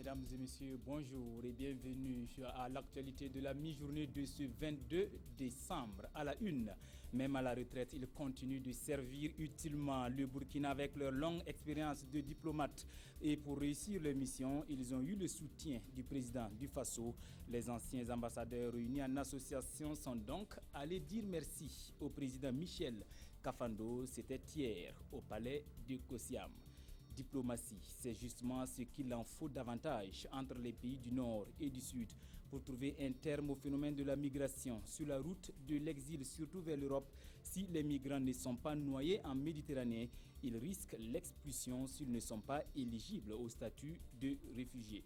Mesdames et messieurs, bonjour et bienvenue à l'actualité de la mi-journée de ce 22 décembre. À la une, même à la retraite, ils continuent de servir utilement le Burkina avec leur longue expérience de diplomate. Et pour réussir leur mission, ils ont eu le soutien du président du Faso. Les anciens ambassadeurs réunis en association sont donc allés dire merci au président Michel Kafando. C'était hier au palais de Kosiam. Diplomatie, c'est justement ce qu'il en faut davantage entre les pays du Nord et du Sud pour trouver un terme au phénomène de la migration sur la route de l'exil, surtout vers l'Europe. Si les migrants ne sont pas noyés en Méditerranée, ils risquent l'expulsion s'ils ne sont pas éligibles au statut de réfugiés.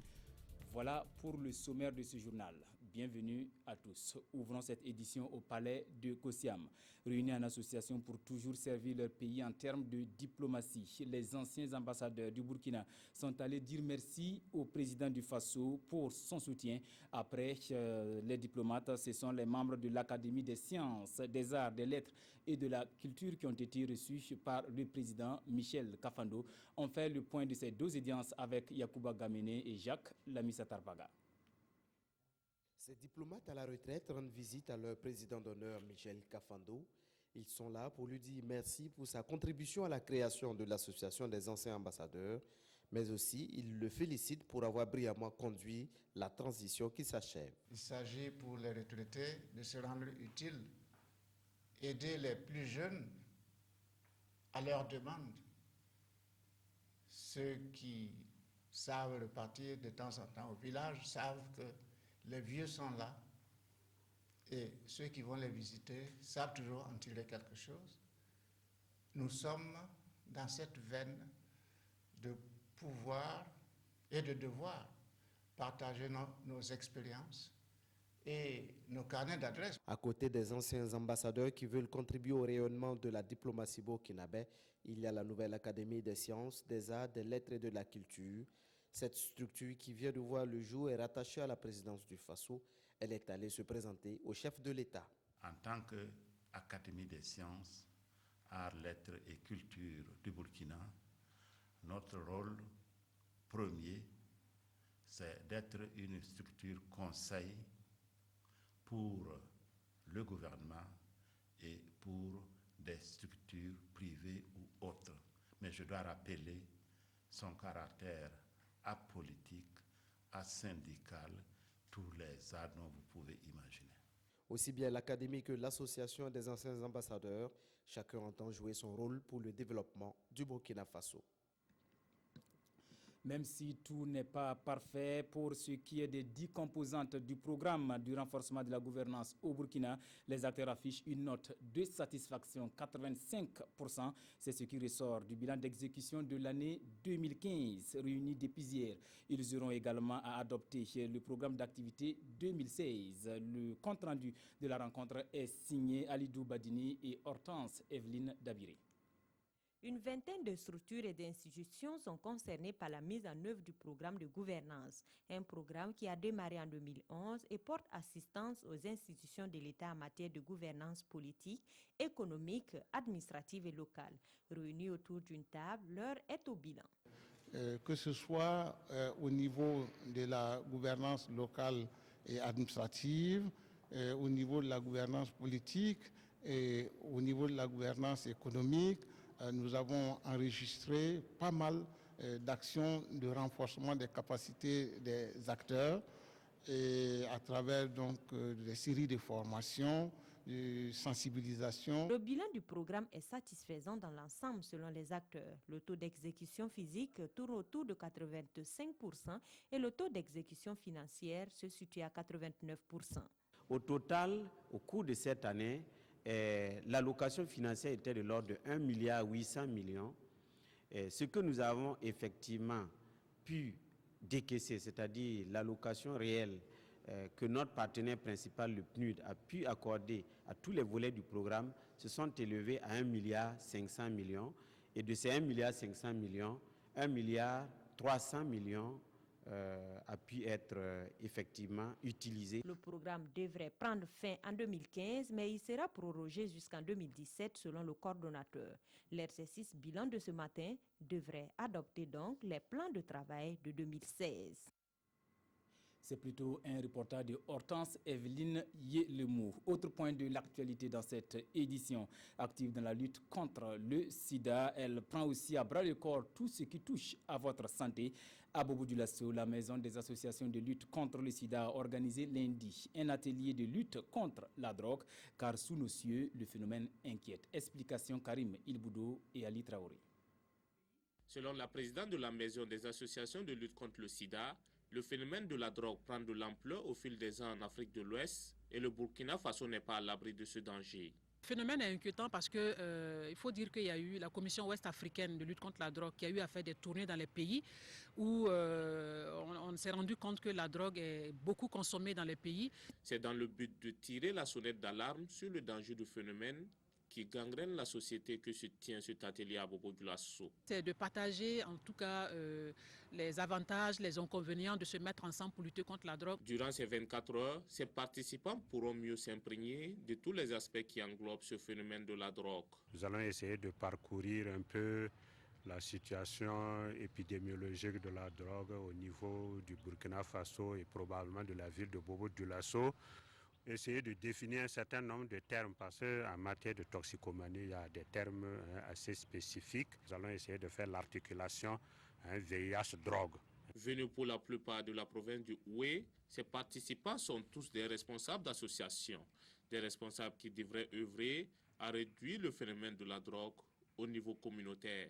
Voilà pour le sommaire de ce journal. Bienvenue à tous. Ouvrons cette édition au palais de Kosiam. Réunis en association pour toujours servir leur pays en termes de diplomatie, les anciens ambassadeurs du Burkina sont allés dire merci au président du Faso pour son soutien. Après les diplomates, ce sont les membres de l'Académie des sciences, des arts, des lettres et de la culture qui ont été reçus par le président Michel Kafando. On fait le point de ces deux audiences avec Yacouba Gamené et Jacques Lamissa Tarbaga. Ces diplomates à la retraite rendent visite à leur président d'honneur Michel Kafando. Ils sont là pour lui dire merci pour sa contribution à la création de l'association des anciens ambassadeurs, mais aussi ils le félicitent pour avoir brillamment conduit la transition qui s'achève. Il s'agit pour les retraités de se rendre utiles, aider les plus jeunes à leurs demandes, ceux qui savent repartir de temps en temps au village, savent que les vieux sont là et ceux qui vont les visiter savent toujours en tirer quelque chose. Nous sommes dans cette veine de pouvoir et de devoir partager nos expériences et nos carnets d'adresses. À côté des anciens ambassadeurs qui veulent contribuer au rayonnement de la diplomatie burkinabé, il y a la nouvelle Académie des sciences, des arts, des lettres et de la culture. Cette structure qui vient de voir le jour est rattachée à la présidence du Faso. Elle est allée se présenter au chef de l'État. En tant qu'Académie des sciences, arts, lettres et culture du Burkina, notre rôle premier, c'est d'être une structure conseil pour le gouvernement et pour des structures privées ou autres. Mais je dois rappeler son caractère apolitique, asyndical, tous les arts dont vous pouvez imaginer. Aussi bien l'Académie que l'Association des anciens ambassadeurs, chacun entend jouer son rôle pour le développement du Burkina Faso. Même si tout n'est pas parfait pour ce qui est des 10 composantes du programme du renforcement de la gouvernance au Burkina, les acteurs affichent une note de satisfaction, 85%. C'est ce qui ressort du bilan d'exécution de l'année 2015, réuni depuis hier. Ils auront également à adopter le programme d'activité 2016. Le compte-rendu de la rencontre est signé Alidou Badini et Hortense Evelyne Dabiré. Une vingtaine de structures et d'institutions sont concernées par la mise en œuvre du programme de gouvernance, un programme qui a démarré en 2011 et porte assistance aux institutions de l'État en matière de gouvernance politique, économique, administrative et locale. Réunis autour d'une table, l'heure est au bilan. Que ce soit au niveau de la gouvernance locale et administrative, au niveau de la gouvernance politique et au niveau de la gouvernance économique, nous avons enregistré pas mal d'actions de renforcement des capacités des acteurs et à travers donc des séries de formations, de sensibilisation. Le bilan du programme est satisfaisant dans l'ensemble selon les acteurs. Le taux d'exécution physique tourne autour de 85% et le taux d'exécution financière se situe à 89%. Au total, au cours de cette année, l'allocation financière était de l'ordre de 1,8 milliard. Ce que nous avons effectivement pu décaisser, c'est-à-dire l'allocation réelle que notre partenaire principal, le PNUD, a pu accorder à tous les volets du programme, se sont élevés à 1,5 milliard. Et de ces 1,5 milliard, 1,3 milliard a pu être effectivement utilisé. Le programme devrait prendre fin en 2015, mais il sera prorogé jusqu'en 2017 selon le coordonnateur. L'exercice bilan de ce matin devrait adopter donc les plans de travail de 2016. C'est plutôt un reportage de Hortense Evelyne Yelemou. Autre point de l'actualité dans cette édition, active dans la lutte contre le sida, elle prend aussi à bras le corps tout ce qui touche à votre santé. À Bobo-Dioulasso, la maison des associations de lutte contre le sida a organisé lundi un atelier de lutte contre la drogue, car sous nos cieux, le phénomène inquiète. Explication Karim Ilboudo et Ali Traoré. Selon la présidente de la maison des associations de lutte contre le sida, le phénomène de la drogue prend de l'ampleur au fil des ans en Afrique de l'Ouest et le Burkina Faso n'est pas à l'abri de ce danger. Le phénomène est inquiétant parce qu'il faut dire qu'il y a eu la Commission ouest africaine de lutte contre la drogue qui a eu à faire des tournées dans les pays où on s'est rendu compte que la drogue est beaucoup consommée dans les pays. C'est dans le but de tirer la sonnette d'alarme sur le danger du phénomène qui gangrène la société que se tient cet atelier à Bobo-Dioulasso. C'est de partager en tout cas les avantages, les inconvénients de se mettre ensemble pour lutter contre la drogue. Durant ces 24 heures, ces participants pourront mieux s'imprégner de tous les aspects qui englobent ce phénomène de la drogue. Nous allons essayer de parcourir un peu la situation épidémiologique de la drogue au niveau du Burkina Faso et probablement de la ville de Bobo-Dioulasso. Essayer de définir un certain nombre de termes parce qu'en matière de toxicomanie, il y a des termes assez spécifiques. Nous allons essayer de faire l'articulation VIH-drogue. Venus pour la plupart de la province du Houé, ces participants sont tous des responsables d'associations, des responsables qui devraient œuvrer à réduire le phénomène de la drogue au niveau communautaire.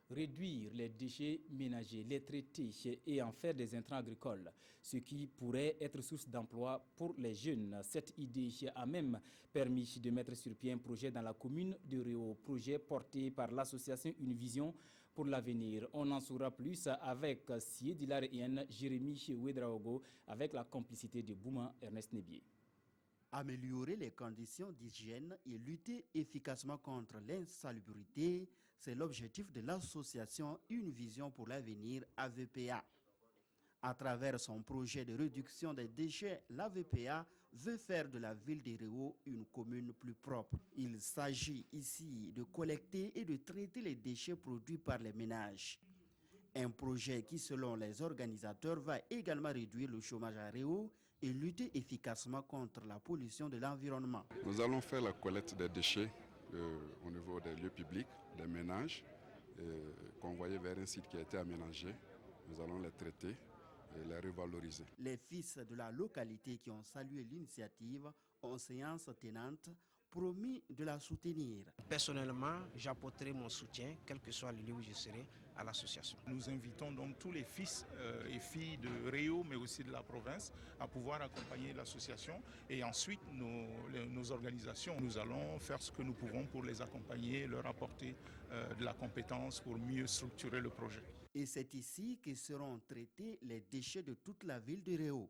Réduire les déchets ménagers, les traiter et en faire des intrants agricoles, ce qui pourrait être source d'emploi pour les jeunes. Cette idée a même permis de mettre sur pied un projet dans la commune de Réau, projet porté par l'association Une Vision pour l'avenir. On en saura plus avec Siedi Laréenne, Jérémy Ouedraogo, avec la complicité de Bouma Ernest Nebier. Améliorer les conditions d'hygiène et lutter efficacement contre l'insalubrité, c'est l'objectif de l'association Une Vision pour l'avenir AVPA. À travers son projet de réduction des déchets, l'AVPA veut faire de la ville de Réau une commune plus propre. Il s'agit ici de collecter et de traiter les déchets produits par les ménages. Un projet qui, selon les organisateurs, va également réduire le chômage à Réau et lutter efficacement contre la pollution de l'environnement. Nous allons faire la collecte des déchets au niveau des lieux publics, des ménages, convoyés vers un site qui a été aménagé. Nous allons les traiter et les revaloriser. Les fils de la localité qui ont salué l'initiative ont séance tenante promis de la soutenir. Personnellement, j'apporterai mon soutien, quel que soit le lieu où je serai, à l'association. Nous invitons donc tous les fils et filles de Réau, mais aussi de la province, à pouvoir accompagner l'association. Et ensuite, nos organisations, nous allons faire ce que nous pouvons pour les accompagner, leur apporter de la compétence pour mieux structurer le projet. Et c'est ici que seront traités les déchets de toute la ville de Réau.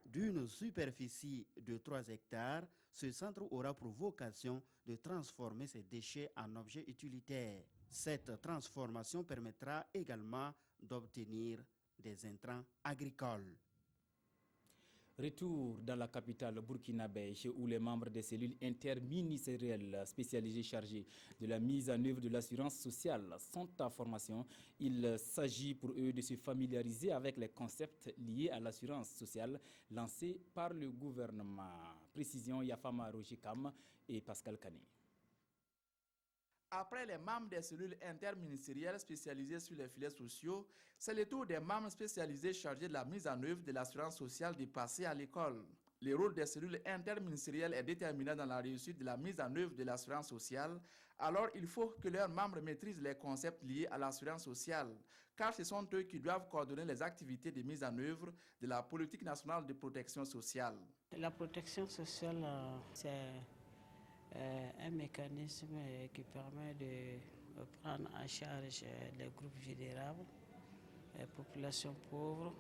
D'une superficie de 3 hectares, ce centre aura pour vocation de transformer ces déchets en objets utilitaires. Cette transformation permettra également d'obtenir des intrants agricoles. Retour dans la capitale burkinabé où les membres des cellules interministérielles spécialisées chargées de la mise en œuvre de l'assurance sociale sont en formation. Il s'agit pour eux de se familiariser avec les concepts liés à l'assurance sociale lancés par le gouvernement. Précision Yafama Rojikam et Pascal Kané. Après les membres des cellules interministérielles spécialisées sur les filets sociaux, c'est le tour des membres spécialisés chargés de la mise en œuvre de l'assurance sociale de passer à l'école. Le rôle des cellules interministérielles est déterminant dans la réussite de la mise en œuvre de l'assurance sociale, alors il faut que leurs membres maîtrisent les concepts liés à l'assurance sociale, car ce sont eux qui doivent coordonner les activités de mise en œuvre de la politique nationale de protection sociale. La protection sociale, c'est un mécanisme qui permet de prendre en charge les groupes vulnérables, les populations pauvres,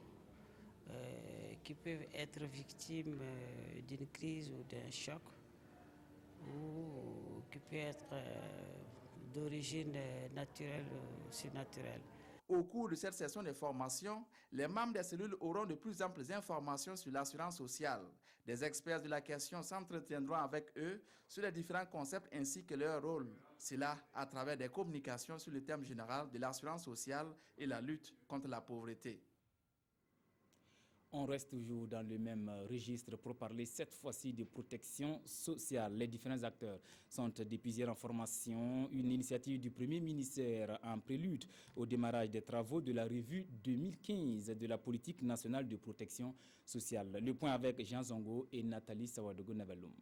qui peuvent être victimes d'une crise ou d'un choc, ou qui peut être d'origine naturelle ou surnaturelle. Au cours de cette session de formation, les membres des cellules auront de plus amples informations sur l'assurance sociale. Des experts de la question s'entretiendront avec eux sur les différents concepts ainsi que leur rôle. Cela à travers des communications sur le thème général de l'assurance sociale et la lutte contre la pauvreté. On reste toujours dans le même registre pour parler cette fois-ci de protection sociale. Les différents acteurs sont d'épuiser en formation, une initiative du Premier ministère en prélude au démarrage des travaux de la revue 2015 de la politique nationale de protection sociale. Le point avec Jean Zongo et Nathalie Sawadogo-Navaloum.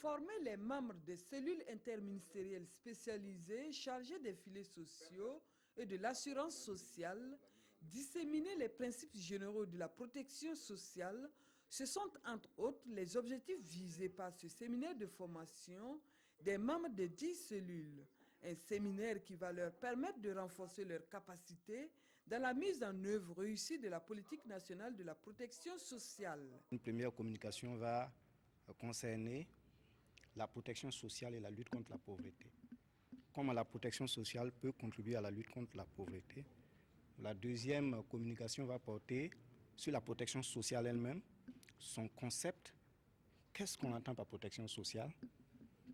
Former les membres des cellules interministérielles spécialisées chargées des filets sociaux et de l'assurance sociale, disséminer les principes généraux de la protection sociale, ce sont entre autres les objectifs visés par ce séminaire de formation des membres des 10 cellules. Un séminaire qui va leur permettre de renforcer leurs capacités dans la mise en œuvre réussie de la politique nationale de la protection sociale. Une première communication va concerner la protection sociale et la lutte contre la pauvreté. Comment la protection sociale peut contribuer à la lutte contre la pauvreté. La deuxième communication va porter sur la protection sociale elle-même, son concept, qu'est-ce qu'on entend par protection sociale,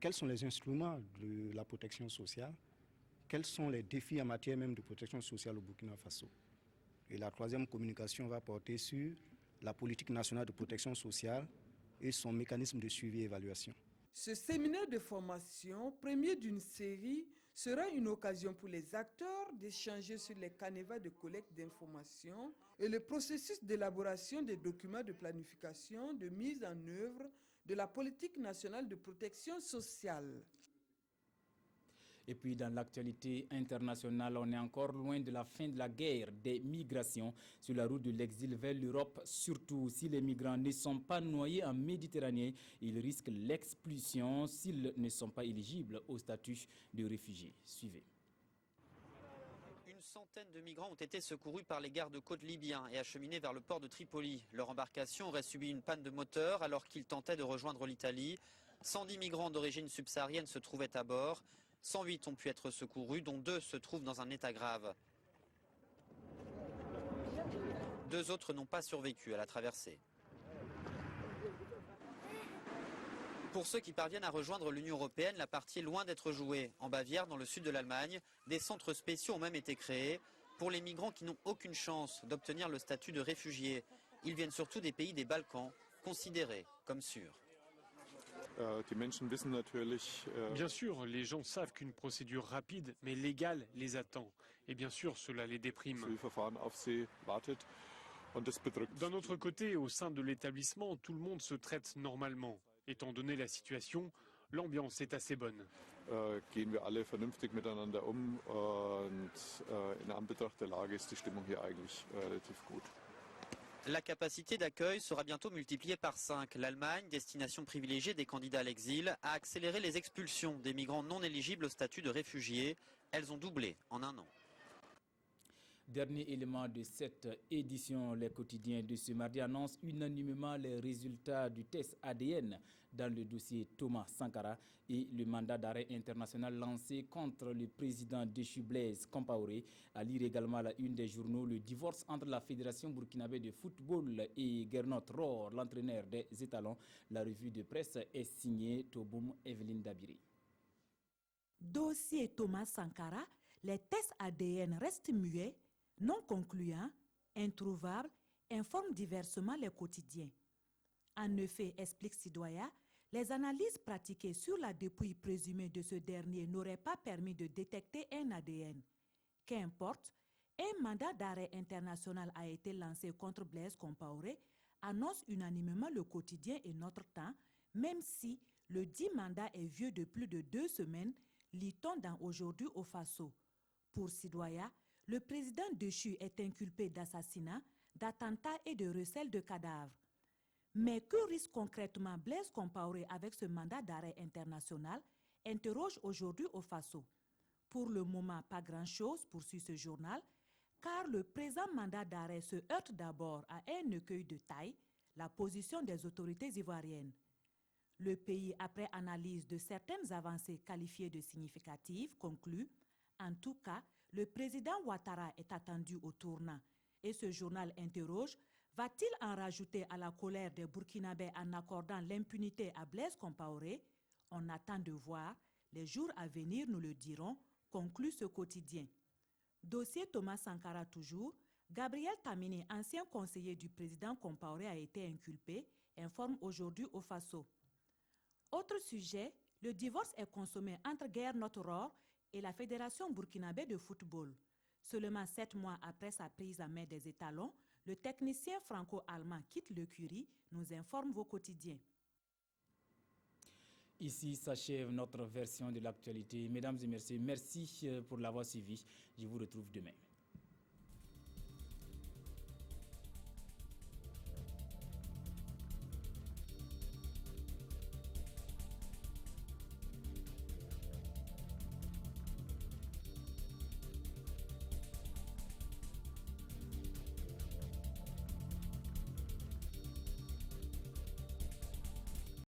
quels sont les instruments de la protection sociale, quels sont les défis en matière même de protection sociale au Burkina Faso. Et la troisième communication va porter sur la politique nationale de protection sociale et son mécanisme de suivi et évaluation. Ce séminaire de formation, premier d'une série, sera une occasion pour les acteurs d'échanger sur les canevas de collecte d'informations et le processus d'élaboration des documents de planification de mise en œuvre de la politique nationale de protection sociale. Et puis dans l'actualité internationale, on est encore loin de la fin de la guerre des migrations sur la route de l'exil vers l'Europe. Surtout si les migrants ne sont pas noyés en Méditerranée, ils risquent l'expulsion s'ils ne sont pas éligibles au statut de réfugiés. Suivez. Une centaine de migrants ont été secourus par les gardes-côtes libyens et acheminés vers le port de Tripoli. Leur embarcation aurait subi une panne de moteur alors qu'ils tentaient de rejoindre l'Italie. 110 migrants d'origine subsaharienne se trouvaient à bord. 108 ont pu être secourus, dont 2 se trouvent dans un état grave. 2 autres n'ont pas survécu à la traversée. Pour ceux qui parviennent à rejoindre l'Union européenne, la partie est loin d'être jouée. En Bavière, dans le sud de l'Allemagne, des centres spéciaux ont même été créés pour les migrants qui n'ont aucune chance d'obtenir le statut de réfugiés. Ils viennent surtout des pays des Balkans, considérés comme sûrs. Bien sûr, les gens savent qu'une procédure rapide mais légale les attend. Et bien sûr, cela les déprime. D'un autre côté, au sein de l'établissement, tout le monde se traite normalement. Étant donné la situation, l'ambiance est assez bonne. Gehen wir alle vernünftig miteinander und in Anbetracht der Lage ist die Stimmung hier eigentlich relativ gut. La capacité d'accueil sera bientôt multipliée par 5. L'Allemagne, destination privilégiée des candidats à l'exil, a accéléré les expulsions des migrants non éligibles au statut de réfugiés. Elles ont doublé en un an. Dernier élément de cette édition, les quotidiens de ce mardi annoncent unanimement les résultats du test ADN dans le dossier Thomas Sankara et le mandat d'arrêt international lancé contre le président déchu Blaise Compaoré. À lire également à la une des journaux, le divorce entre la Fédération burkinabé de football et Gernot Rohr, l'entraîneur des étalons. La revue de presse est signée Toboum Evelyne Dabiri. Dossier Thomas Sankara, les tests ADN restent muets, non concluants, introuvables, informent diversement les quotidiens. En effet, explique Sidoya, les analyses pratiquées sur la dépouille présumée de ce dernier n'auraient pas permis de détecter un ADN. Qu'importe, un mandat d'arrêt international a été lancé contre Blaise Compaoré, annonce unanimement le quotidien et Notre Temps, même si le dit mandat est vieux de plus de 2 semaines, lit-on dans Aujourd'hui au Faso. Pour Sidoya, le président déchu est inculpé d'assassinat, d'attentat et de recel de cadavres. Mais que risque concrètement Blaise Compaoré avec ce mandat d'arrêt international, interroge Aujourd'hui au Faso. Pour le moment, pas grand-chose, poursuit ce journal, car le présent mandat d'arrêt se heurte d'abord à un écueil de taille, la position des autorités ivoiriennes. Le pays, après analyse de certaines avancées qualifiées de significatives, conclut « En tout cas, le président Ouattara est attendu au tournant. » Et ce journal interroge « Va-t-il en rajouter à la colère des Burkinabés en accordant l'impunité à Blaise Compaoré ?» On attend de voir. Les jours à venir nous le diront, conclut ce quotidien. Dossier Thomas Sankara toujours, Gabriel Tamini, ancien conseiller du président Compaoré, a été inculpé, informe aujourd'hui au Faso. Autre sujet, le divorce est consommé entre Guerre Notre-Ror et la Fédération burkinabé de football. Seulement 7 mois après sa prise en main des étalons, le technicien franco-allemand quitte l'écurie, nous informe vos quotidiens. Ici s'achève notre version de l'actualité. Mesdames et messieurs, merci pour l'avoir suivi. Je vous retrouve demain.